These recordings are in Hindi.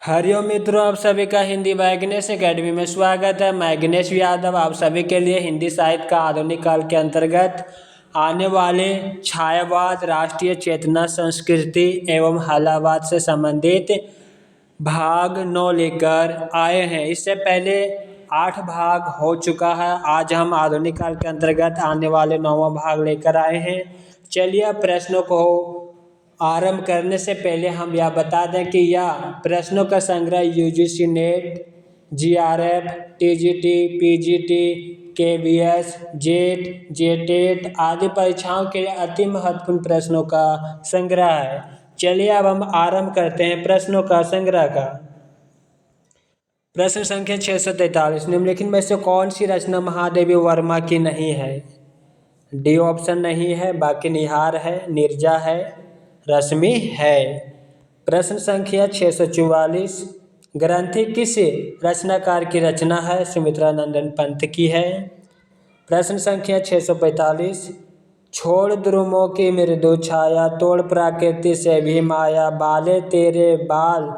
हरिओम मित्रों, आप सभी का हिंदी वैगनेस एकेडमी में स्वागत है। मैं गणेश यादव आप सभी के लिए हिंदी साहित्य का आधुनिक काल के अंतर्गत आने वाले छायावाद, राष्ट्रीय चेतना, संस्कृति एवं हलावाद से संबंधित भाग 9 लेकर आए हैं। इससे पहले 8 भाग हो चुका है। आज हम आधुनिक काल के अंतर्गत आने वाले 9वां भाग लेकर आए हैं। चलिए अब प्रश्नों को आरंभ करने से पहले हम यह बता दें कि यह प्रश्नों का संग्रह UGC net, GRF, TGT, PGT, KVS, jet, JTET आदि परीक्षाओं के लिए अति महत्वपूर्ण प्रश्नों का संग्रह है। चलिए अब हम आरंभ करते हैं प्रश्नों का संग्रह का। प्रश्न संख्या 643, निम्नलिखित में से कौन सी रचना महादेवी वर्मा की नहीं है? डी ऑप्शन नहीं है, बाकी निहार है, नीरजा है, रश्मि है। प्रश्न संख्या 644, ग्रंथि किस रचनाकार की रचना है? सुमित्रा नंदन पंत की है। प्रश्न संख्या 645, छोड़ द्रुमों की मृदु छाया, तोड़ प्रकृति से भी माया, बाले तेरे बाल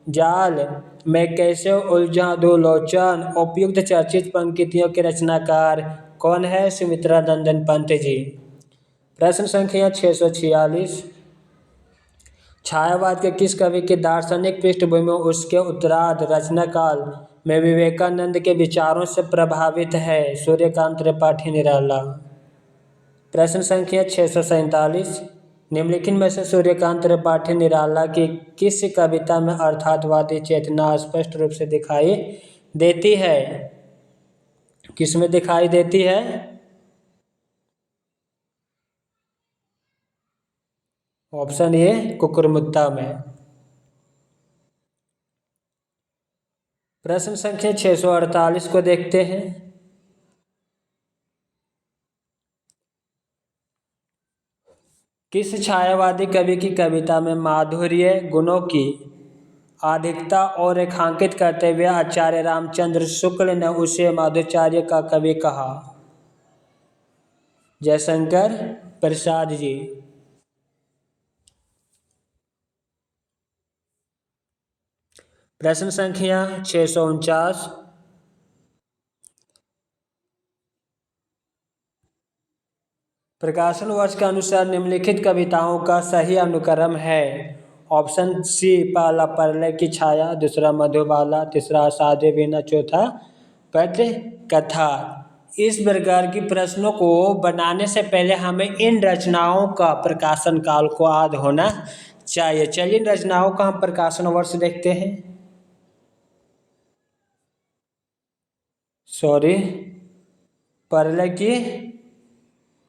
जाल मैं कैसे उलझा दो लोचन। उपयुक्त चर्चित पंक्तियों के रचनाकार कौन है? सुमित्रा नंदन पंत जी। प्रश्न संख्या 646, छायावाद के किस कवि की दार्शनिक पृष्ठभूमि उसके उत्तरार्ध रचना काल में विवेकानंद के विचारों से प्रभावित है? सूर्यकांत त्रिपाठी निराला। प्रश्न संख्या 647, निम्नलिखित में से सूर्यकांत त्रिपाठी निराला की किस कविता में अर्थातवादी चेतना स्पष्ट रूप से दिखाई देती है? किस में दिखाई देती है? ऑप्शन ए कुकुरमुत्ता में। प्रश्न संख्या 648 को देखते हैं। किस छायावादी कवि की कविता में माधुर्य गुणों की अधिकता और रेखांकित करते हुए आचार्य रामचंद्र शुक्ल ने उसे माधुर्य का कवि कहा? जयशंकर प्रसाद जी। प्रश्न संख्या 649, प्रकाशन वर्ष के अनुसार निम्नलिखित कविताओं का सही अनुक्रम है? ऑप्शन सी पहला प्रलय की छाया, दूसरा मधुबाला, तीसरा असाध्य वीणा, चौथा पत्र कथा। इस प्रकार की प्रश्नों को बनाने से पहले हमें इन रचनाओं का प्रकाशन काल को याद होना चाहिए। चलिए इन रचनाओं का हम प्रकाशन वर्ष देखते हैं।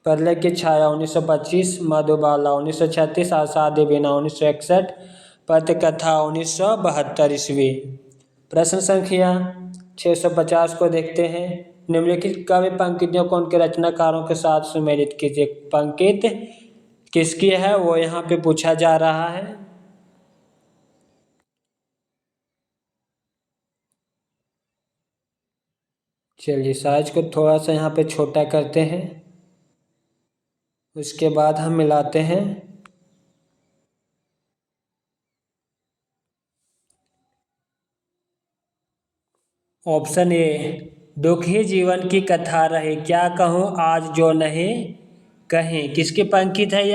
प्रलय की छाया 1925, मधुबाला 1936, आषाढ़ी वीणा 1961, पत्रकथा 1972 ईस्वी। प्रश्न संख्या 650 को देखते हैं। निम्नलिखित काव्य पंक्तियों को उनके रचनाकारों के साथ सुमेलित कीजिए। पंक्ति किसकी है वो यहाँ पे पूछा जा रहा है। चलिए साइज को थोड़ा सा यहाँ पे छोटा करते हैं, उसके बाद हम मिलाते हैं। ऑप्शन ए, दुखी जीवन की कथा रही, क्या कहूँ आज जो नहीं कहीं। किसकी पंक्ति है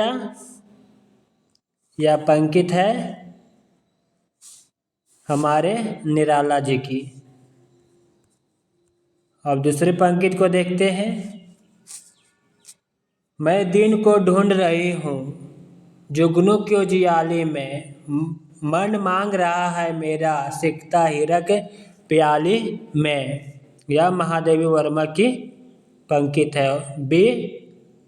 यह पंक्ति है हमारे निराला जी की। अब दूसरी पंक्ति को देखते हैं। मैं दिन को ढूंढ रही हूँ जुगनू की उजियाली में, मन मांग रहा है मेरा सिकता हीरक प्याली में। यह महादेवी वर्मा की पंक्ति है। बी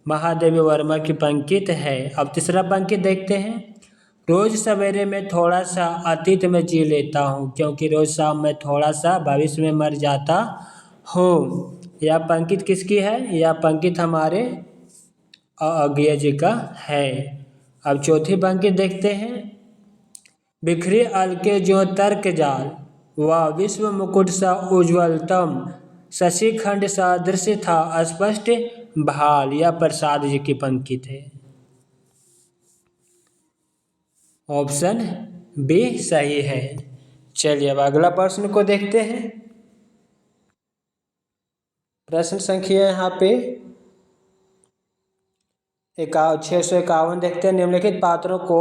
महादेवी वर्मा की पंक्ति है। अब तीसरा पंक्ति देखते हैं। रोज सवेरे में थोड़ा सा अतीत में जी लेता हूँ, क्योंकि रोज शाम में थोड़ा सा भविष्य में मर जाता हूँ। यह पंक्ति किसकी है? यह पंक्ति हमारे अज्ञेय जी का है। अब चौथी पंक्ति देखते हैं। बिखरे अलके जो तर्क जाल, वह विश्व मुकुट सा उज्ज्वलतम, शशिखंड सा दृश्य था स्पष्ट भाल। यह प्रसाद जी की पंक्ति थे। ऑप्शन बी सही है। चलिए अब अगला प्रश्न को देखते हैं। प्रश्न संख्या यहाँ पे 651 देखते हैं। निम्नलिखित पात्रों को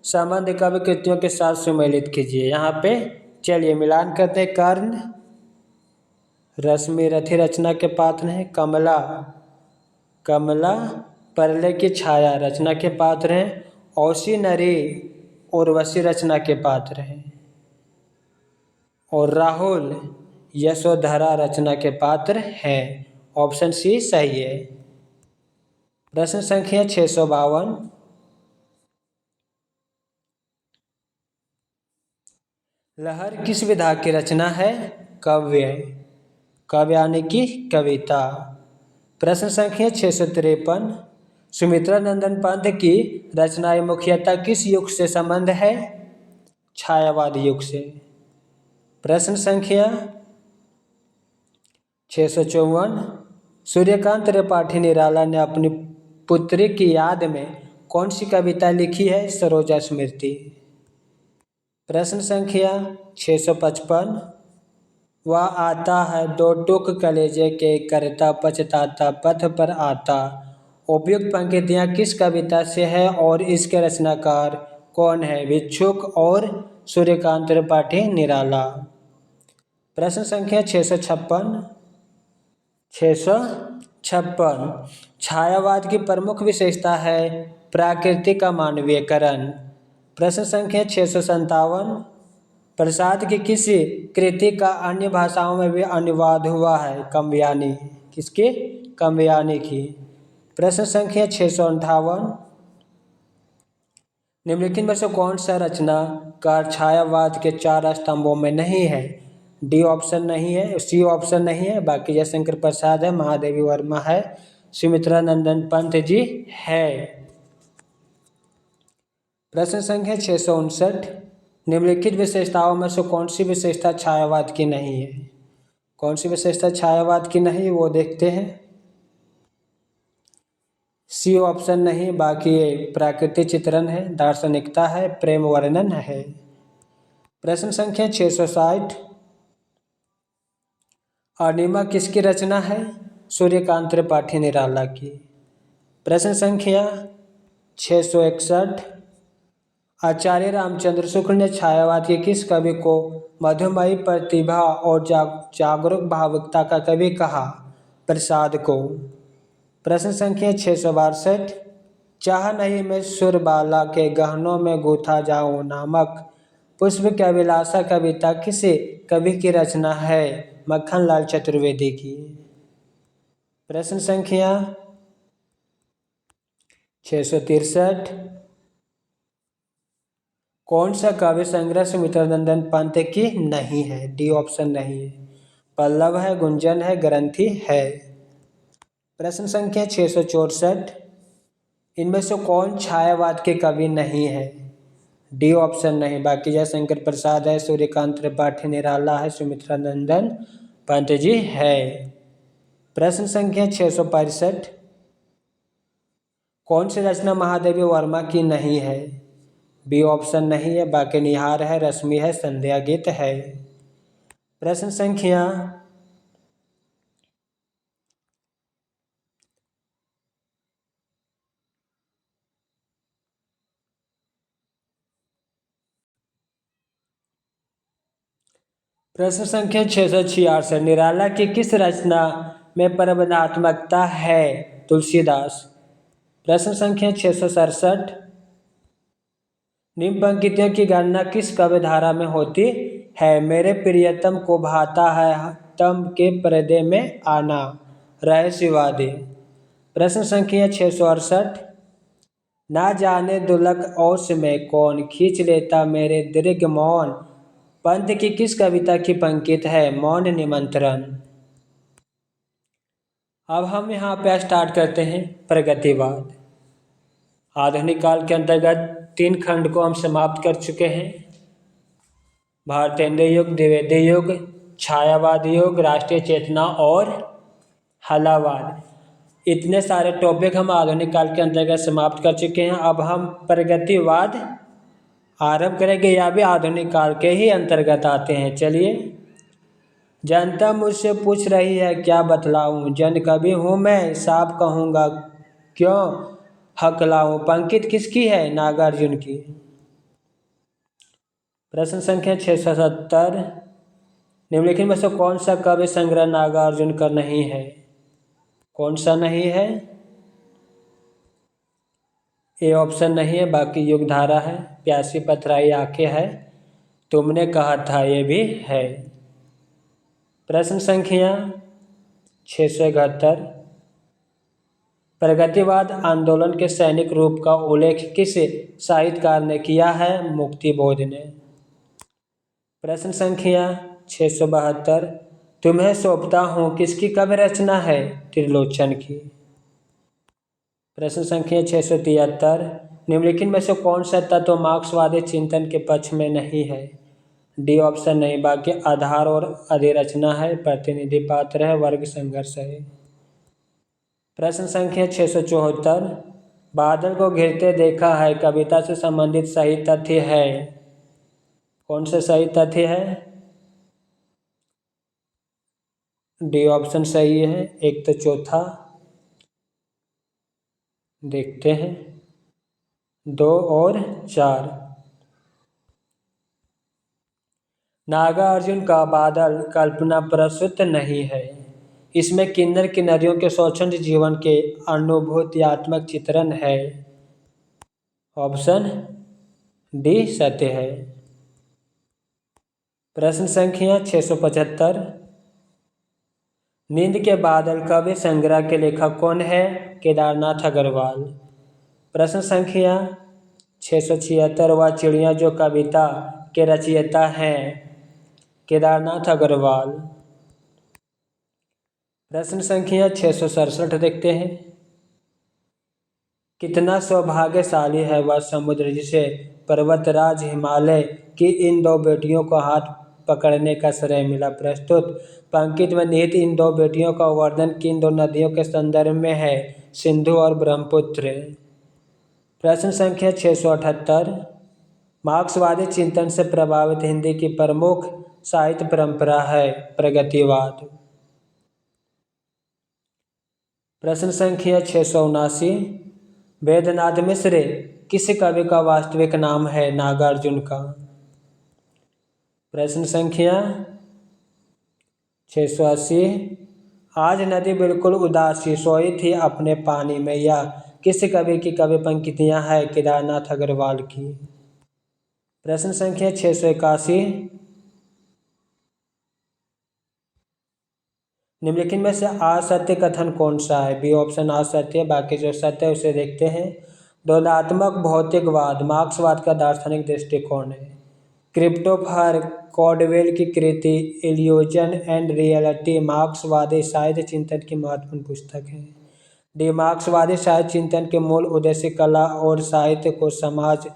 संबंध कवि कृतियों के साथ सुमेलित कीजिए। यहाँ पे चलिए मिलान करते हैं। कर्ण रश्मि रथी रचना के पात्र हैं। कमला कमला प्रलय की छाया रचना के पात्र हैं। औसी नरी उर्वशी रचना के पात्र हैं। और राहुल यशोधरा रचना के पात्र हैं। ऑप्शन सी सही है। प्रश्न संख्या 652। लहर किस विधा की रचना है? काव्य काव्य यानी कि कविता। प्रश्न संख्या 653। सुमित्रा नंदन पंत की रचनाएं मुख्यतः किस युग से संबंध है? छायावाद युग से। प्रश्न संख्या 654। सूर्यकांत त्रिपाठी निराला ने अपनी पुत्री की याद में कौन सी कविता लिखी है? सरोजा स्मृति। प्रश्न संख्या 655। वह आता है दो टुक कलेजे के करता पछताता पथ पर आता। उपयुक्त पंक्तियाँ किस कविता से है और इसके रचनाकार कौन है? भिक्षुक और सूर्यकांत त्रिपाठी निराला। प्रश्न संख्या 656। छायावाद की प्रमुख विशेषता है प्राकृतिक का मानवीयकरण। प्रश्न संख्या 657। प्रसाद की किसी कृति का अन्य भाषाओं में भी अनुवाद हुआ है? काव्यानी। किसकी? काव्यानी की। प्रश्न संख्या 658। निम्नलिखित में से कौन सा रचनाकार छायावाद के 4 स्तंभों में नहीं है? डी ऑप्शन नहीं है, सी ऑप्शन नहीं है। बाकी जयशंकर प्रसाद है, महादेवी वर्मा है, सुमित्रा नंदन पंत जी है। प्रश्न संख्या 659। निम्नलिखित विशेषताओं में से कौन सी विशेषता छायावाद की नहीं है? कौन सी विशेषता छायावाद की नहीं है वो देखते हैं। सी ऑप्शन नहीं। बाकी प्राकृतिक चित्रण है, दार्शनिकता है, प्रेम वर्णन है। प्रश्न संख्या 660। अनिमा किसकी रचना है? सूर्यकांत त्रिपाठी निराला की। प्रश्न संख्या 661। आचार्य रामचंद्र शुक्ल ने छायावाद के किस कवि को मधुमयी प्रतिभा और जागरूक भावुकता का कवि कहा? प्रसाद को। प्रश्न संख्या 662। चाह नहीं मैं सुरबाला के गहनों में गूथा जाऊं नामक पुष्प की अभिलाषा कविता किस कवि की रचना है? मक्खनलाल चतुर्वेदी की। प्रश्न संख्या 663। कौन सा काव्य संग्रह सुमित्रा नंदन पंत की नहीं है? डी ऑप्शन नहीं है। पल्लव है, गुंजन है, ग्रंथि है। प्रश्न संख्या 664। इनमें से कौन छायावाद के कवि नहीं है? डी ऑप्शन नहीं। बाकी जयशंकर प्रसाद है, सूर्यकांत त्रिपाठी निराला है, सुमित्रा नंदन पंत जी है। प्रश्न संख्या 665। कौन सी रचना महादेवी वर्मा की नहीं है? बी ऑप्शन नहीं है। बाकी निहार है, रश्मि है, संध्या गीत है। प्रश्न संख्या 666। निराला की किस रचना में प्रबंधात्मकता है? तुलसीदास। प्रश्न संख्या 667। निम्न पंक्तियों की गणना किस काव्य धारा में होती है? मेरे प्रियतम को भाता है तम के पर्दे में आना, रहस्यवादी। प्रश्न संख्या 668। ना जाने दुलक ओस में कौन खींच लेता मेरे दीर्घ मौन पंत की किस कविता की पंक्ति है? मौन निमंत्रण। अब हम यहाँ पे स्टार्ट करते हैं प्रगतिवाद। आधुनिक काल के अंतर्गत 3 खंड को हम समाप्त कर चुके हैं। भारतेंद्र युग, द्विवेदी युग, छायावाद युग, राष्ट्रीय चेतना और हलावाद। इतने सारे टॉपिक हम आधुनिक काल के अंतर्गत समाप्त कर चुके हैं। अब हम प्रगतिवाद आरंभ करेंगे या भी आधुनिक काल के ही अंतर्गत आते हैं। चलिए। जनता मुझसे पूछ रही है क्या बतलाऊं, जन कवि हूँ मैं साफ कहूँगा क्यों हकलाऊं। पंक्ति किसकी है? नागार्जुन की। प्रश्न संख्या 670, निम्नलिखित में से कौन सा काव्य संग्रह नागार्जुन का नहीं है? कौन सा नहीं है? ए ऑप्शन नहीं है, बाकी युगधारा है, प्यासी पथराई आंखें है, तुमने कहा था ये भी है। प्रश्न संख्या 671, प्रगतिवाद आंदोलन के सैनिक रूप का उल्लेख किस साहित्यकार ने किया है? मुक्तिबोध ने। प्रश्न संख्या 672, तुम्हें सौंपता हूँ किसकी काव्य रचना है? त्रिलोचन की। प्रश्न संख्या 673, निम्नलिखित में से कौन सा तत्व मार्क्सवादी चिंतन के पक्ष में नहीं है? डी ऑप्शन नहीं, बाकी आधार और अधिरचना है, प्रतिनिधि पात्र है, वर्ग संघर्ष है। प्रश्न संख्या 674, बादल को घिरते देखा है कविता से संबंधित सही तथ्य है? कौन सा सही तथ्य है? डी ऑप्शन सही है। एक तो चौथा देखते हैं, 2 और 4। नागार्जुन का बादल कल्पना प्रसूत नहीं है, इसमें किन्नर किन्नरियों के स्वच्छंद जीवन के अनुभूत्यात्मक चित्रण है। ऑप्शन डी सत्य है। प्रश्न संख्या 675, नींद के बादल काव्य संग्रह के लेखक कौन है? केदारनाथ अग्रवाल। प्रश्न संख्या 676, वह चिड़िया जो कविता के रचयिता हैं? केदारनाथ अग्रवाल। प्रश्न संख्या 667 देखते हैं, कितना सौभाग्यशाली है वह समुद्र जिसे पर्वतराज हिमालय की इन 2 बेटियों को हाथ पकड़ने का श्रेय मिला। प्रस्तुत पंक्ति में निहित इन 2 बेटियों का वर्णन किन 2 नदियों के संदर्भ में है? सिंधु और ब्रह्मपुत्र। प्रश्न संख्या 678, मार्क्सवादी चिंतन से प्रभावित हिंदी की प्रमुख साहित्य परंपरा है? प्रगतिवाद। प्रश्न संख्या 679, वेदनाथ मिश्र किस कवि का वास्तविक नाम है? नागार्जुन का। प्रश्न संख्या 680, आज नदी बिल्कुल उदासी सोई थी अपने पानी में, यह किस कवि की कवि पंक्तियां हैं? केदारनाथ अग्रवाल की। प्रश्न संख्या 681, निम्नलिखित में से असत्य कथन कौन सा है? बी ऑप्शन असत्य, बाकी जो सत्य है उसे देखते हैं। द्वंद्वात्मक भौतिकवाद मार्क्सवाद का दार्शनिक दृष्टिकोण है। क्रिप्टोफर कॉडवेल की कृति इल्यूजन एंड रियलिटी मार्क्सवादी साहित्य चिंतन की महत्वपूर्ण पुस्तक है। डी मार्क्सवादी साहित्य चिंतन के मूल उद्देश्य कला और साहित्य को समाज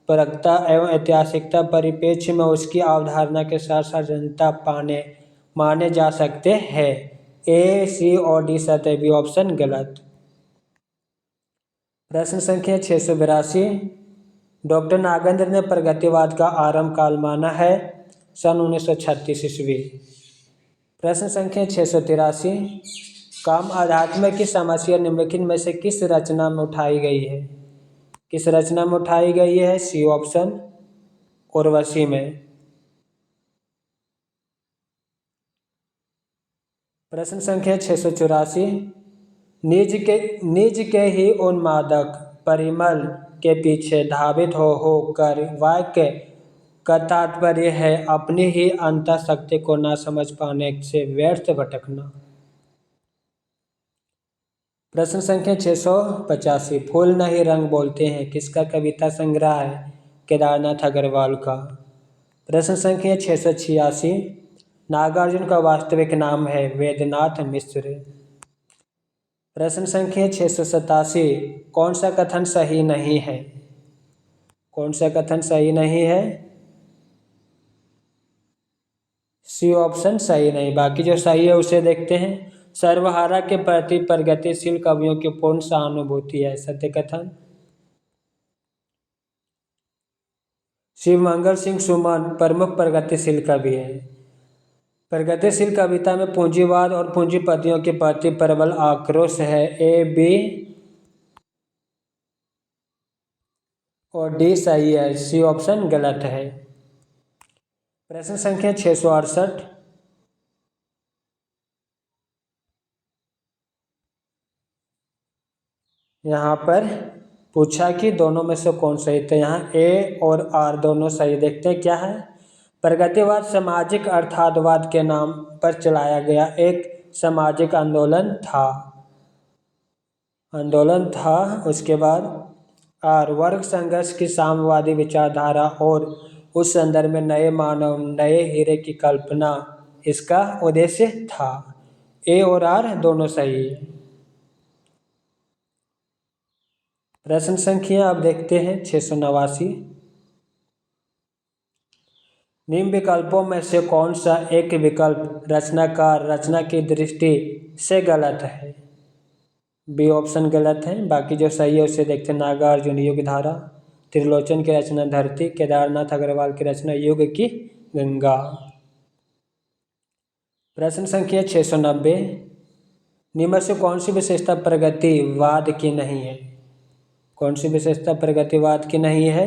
परकता एवं ऐतिहासिकता परिप्रेक्ष्य में उसकी अवधारणा के साथ साथ जनता माने जा सकते हैं। ए, सी और डी सत्य, बी ऑप्शन गलत। प्रश्न संख्या 682, डॉक्टर नागेंद्र ने प्रगतिवाद का आरंभ काल माना है? सन 1936 ईस्वी। प्रश्न संख्या 683, काम अध्यात्म की समस्या निम्नलिखित में से किस रचना में उठाई गई है? किस रचना में उठाई गई है? सी ऑप्शन उर्वशी में। प्रश्न संख्या 684, निज के ही उन्मादक परिमल के पीछे धावित हो कर वाक्य का तात्पर्य है अपनी ही अंतःशक्ति को न समझ पाने से व्यर्थ भटकना। प्रश्न संख्या 685, फूल नहीं रंग बोलते हैं किसका कविता संग्रह है? केदारनाथ अग्रवाल का। प्रश्न संख्या 686, नागार्जुन का वास्तविक नाम है? वेदनाथ मिश्र। प्रश्न संख्या 687, कौन सा कथन सही नहीं है? कौन सा कथन सही नहीं है? सी ऑप्शन सही नहीं, बाकी जो सही है उसे देखते हैं। सर्वहारा के प्रति प्रगतिशील कवियों की पूर्ण सहानुभूति है, सत्य कथन। शिवमंगल सिंह सुमन प्रमुख प्रगतिशील कवि हैं। प्रगतिशील कविता में पूंजीवाद और पूंजीपतियों के प्रति प्रबल आक्रोश है। ए, बी और डी सही है, सी ऑप्शन गलत है। प्रश्न संख्या 668। यहाँ पर पूछा कि दोनों में से कौन सही, तो यहाँ ए और आर दोनों सही। देखते हैं क्या है। प्रगतिवाद सामाजिक अर्थवाद के नाम पर चलाया गया एक सामाजिक आंदोलन था। उसके बाद आर, वर्ग संघर्ष की साम्यवादी विचारधारा और उस संदर्भ में नए मानव, नए हीरे की कल्पना इसका उद्देश्य था। ए और आर दोनों सही है। प्रश्न संख्या अब देखते हैं 689। निम्न विकल्पों में से कौन सा एक विकल्प रचनाकार रचना की दृष्टि से गलत है? बी ऑप्शन गलत है। बाकी जो सही है उसे देखते हैं। नागार्जुन युगधारा, त्रिलोचन की रचना धरती, केदारनाथ अग्रवाल की रचना युग की गंगा। प्रश्न संख्या 690। निम्न से कौन सी विशेषता प्रगतिवाद की नहीं है? कौन सी विशेषता प्रगतिवाद की नहीं है?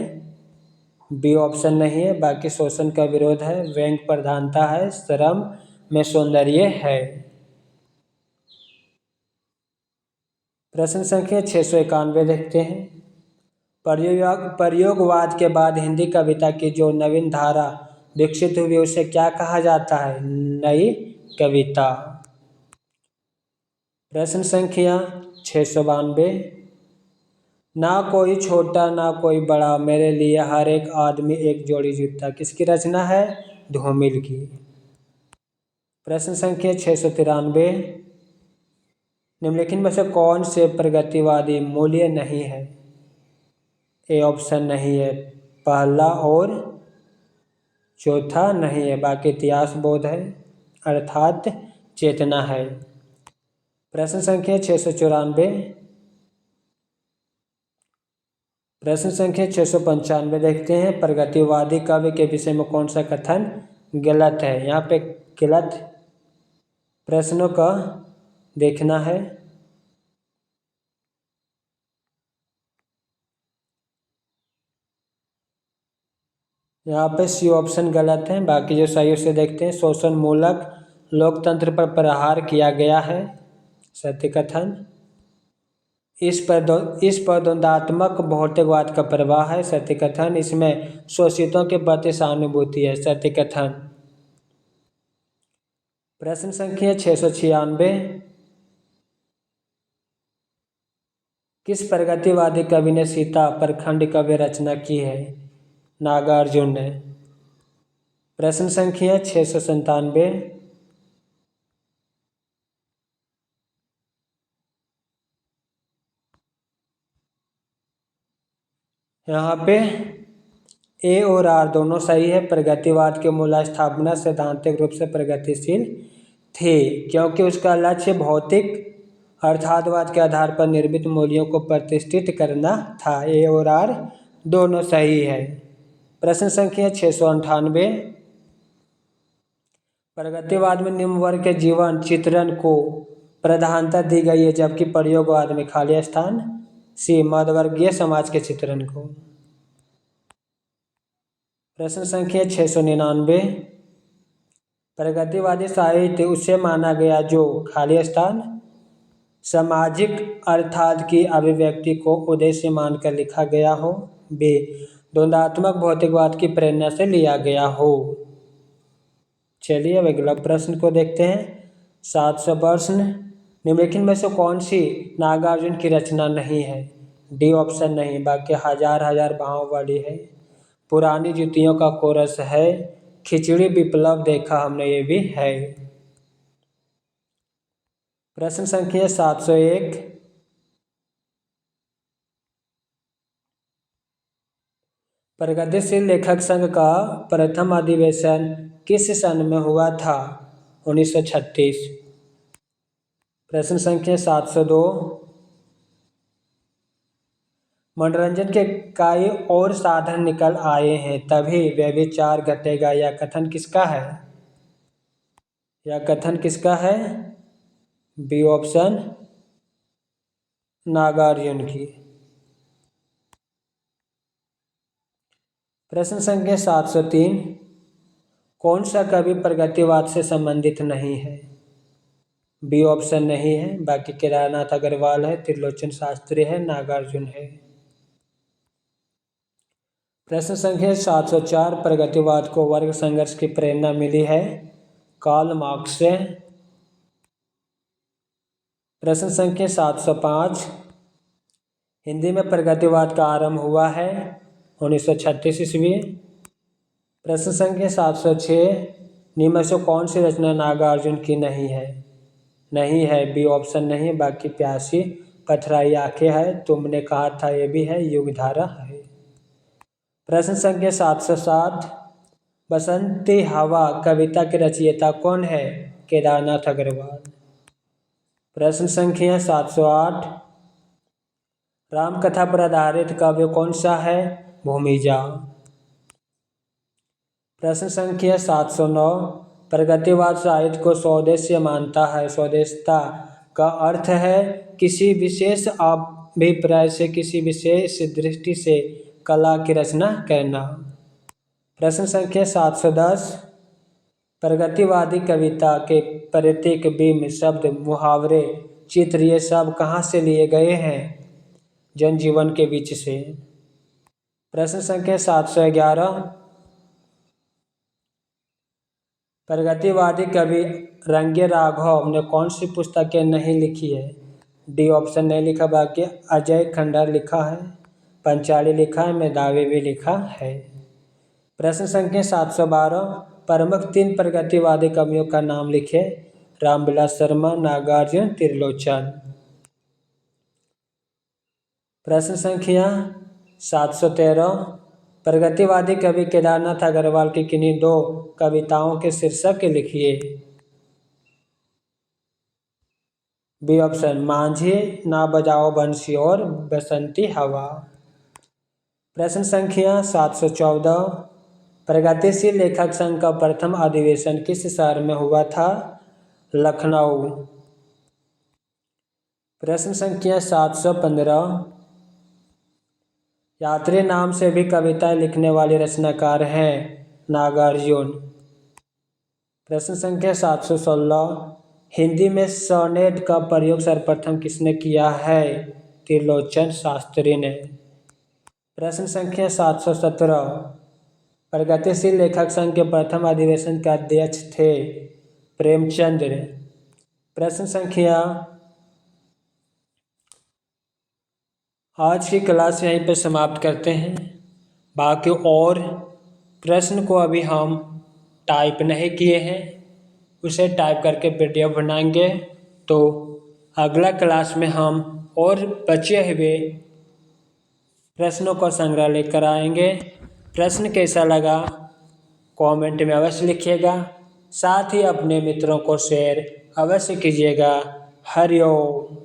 बी ऑप्शन नहीं है। बाकी शोषण का विरोध है, व्यंग्य प्रधानता है, श्रम में सौंदर्य है। प्रश्न संख्या 691 देखते हैं। प्रयोगवाद के बाद हिंदी कविता की जो नवीन धारा विकसित हुई उसे क्या कहा जाता है? नई कविता। प्रश्न संख्या 692। ना कोई छोटा ना कोई बड़ा, मेरे लिए हर एक आदमी एक जोड़ी जूता, किसकी रचना है? धूमिल की। प्रश्न संख्या 693। निम्नलिखित में से कौन से प्रगतिवादी मूल्य नहीं है? ए ऑप्शन नहीं है, पहला और चौथा नहीं है। बाकी इतिहास बोध है, अर्थात चेतना है। प्रश्न संख्या 694। प्रश्न संख्या 695 देखते हैं। प्रगतिवादी काव्य के विषय में कौन सा कथन गलत है? यहाँ पे गलत प्रश्नों का देखना है। यहाँ पे सी ऑप्शन गलत है। बाकी जो सही उसे देखते हैं। शोषण मूलक लोकतंत्र पर प्रहार किया गया है, सत्य कथन। इस प्रद्वंदात्मक भौतिकवाद का प्रवाह है, सत्य कथन। इसमें शोषितों के प्रति सहानुभूति है, सत्य कथन। प्रश्न संख्या 696। किस प्रगतिवादी कवि ने सीता प्रखंड काव्य रचना की है? नागार्जुन ने। प्रश्न संख्या 697। यहाँ पे ए और आर दोनों सही है। प्रगतिवाद के मूल स्थापना सैद्धांतिक रूप से प्रगतिशील थे, क्योंकि उसका लक्ष्य भौतिक अर्थवाद के आधार पर निर्मित मूल्यों को प्रतिष्ठित करना था। ए और आर दोनों सही है। प्रश्न संख्या 698। प्रगतिवाद में निम्न वर्ग के जीवन चित्रण को प्रधानता दी गई है, जबकि प्रयोगवाद में खाली स्थान। सी, मध्यवर्गीय समाज के चित्रण को। प्रश्न संख्या 699। प्रगतिवादी साहित्य उसे माना गया जो खाली स्थान सामाजिक अर्थात की अभिव्यक्ति को उद्देश्य मानकर लिखा गया हो। बी, द्वंदात्मक भौतिकवाद की प्रेरणा से लिया गया हो। चलिए अब अगला प्रश्न को देखते हैं। 700 प्रश्न। निम्नलिखित में से कौन सी नागार्जुन की रचना नहीं है? डी ऑप्शन नहीं। बाकी हजार हजार बाहों वाली है, पुरानी जुतियों का कोरस है, खिचड़ी विप्लव देखा हमने, ये भी है। प्रश्न संख्या 701। प्रगतिशील लेखक संघ का प्रथम अधिवेशन किस सन में हुआ था? 1936। प्रश्न संख्या 702। मनोरंजन के कई और साधन निकल आए हैं तभी व्यभिचार घटेगा। यह कथन किसका है? यह कथन किसका है? बी ऑप्शन नागार्जुन की। प्रश्न संख्या 703, कौन सा कवि प्रगतिवाद से संबंधित नहीं है? बी ऑप्शन नहीं है, बाकी केदारनाथ अग्रवाल है, त्रिलोचन शास्त्री है, नागार्जुन है। प्रश्न संख्या 704, प्रगतिवाद को वर्ग संघर्ष की प्रेरणा मिली है? कार्ल मार्क्स से। प्रश्न संख्या 705, हिंदी में प्रगतिवाद का आरंभ हुआ है 1936 ईस्वी। प्रश्न संख्या 706, निम्न में से कौन सी रचना नागार्जुन की नहीं है? नहीं है, बी ऑप्शन नहीं, बाकी प्यासी, पथराई आंखें है, तुमने कहा था ये भी है, युगधारा है। प्रश्न संख्या 707, बसंती हवा कविता के रचयिता कौन है? केदारनाथ अग्रवाल। प्रश्न संख्या 708, रामकथा पर आधारित काव्य कौन सा है? भूमिजा। प्रश्न संख्या 709, प्रगतिवाद साहित्य को स्वदेश्य मानता है। स्वदेशता का अर्थ है किसी विशेष अभिप्राय से, किसी विशेष दृष्टि से कला की रचना करना। प्रश्न संख्या 710, प्रगतिवादी कविता के प्रतीक, बिंब, शब्द, मुहावरे, चित्र ये सब कहाँ से लिए गए हैं? जनजीवन के बीच से। प्रश्न संख्या 711, प्रगतिवादी कवि रंगे राघव ने कौन सी पुस्तकें नहीं लिखी है? डी ऑप्शन नहीं लिखा, बाकी अजय खंडर लिखा है, पंचाली लिखा है, मेधावी भी लिखा है। प्रश्न संख्या 712, प्रमुख 3 प्रगतिवादी कवियों का नाम लिखे। रामविलास शर्मा, नागार्जुन, त्रिलोचन। प्रश्न संख्या 713, प्रगतिवादी कवि केदारनाथ अग्रवाल की किन्हीं 2 कविताओं के शीर्षक लिखिए। बी ऑप्शन, मांझी ना बजाओ बंसी और बसंती हवा। प्रश्न संख्या 714, प्रगतिशील लेखक संघ का प्रथम अधिवेशन किस शहर में हुआ था? लखनऊ। प्रश्न संख्या 715, यात्री नाम से भी कविताएं लिखने वाले रचनाकार हैं नागार्जुन। प्रश्न संख्या 716, हिंदी में सोनेट का प्रयोग सर्वप्रथम किसने किया है? त्रिलोचन शास्त्री ने। प्रश्न संख्या 717, प्रगतिशील लेखक संघ के प्रथम अधिवेशन के अध्यक्ष थे प्रेमचंद्र। प्रश्न संख्या, आज की क्लास यहीं पर समाप्त करते हैं। बाकी और प्रश्न को अभी हम टाइप नहीं किए हैं, उसे टाइप करके वीडियो बनाएंगे। तो अगला क्लास में हम और बचे हुए प्रश्नों का संग्रह लेकर आएंगे। प्रश्न कैसा लगा कमेंट में अवश्य लिखिएगा, साथ ही अपने मित्रों को शेयर अवश्य कीजिएगा। हरि ओम।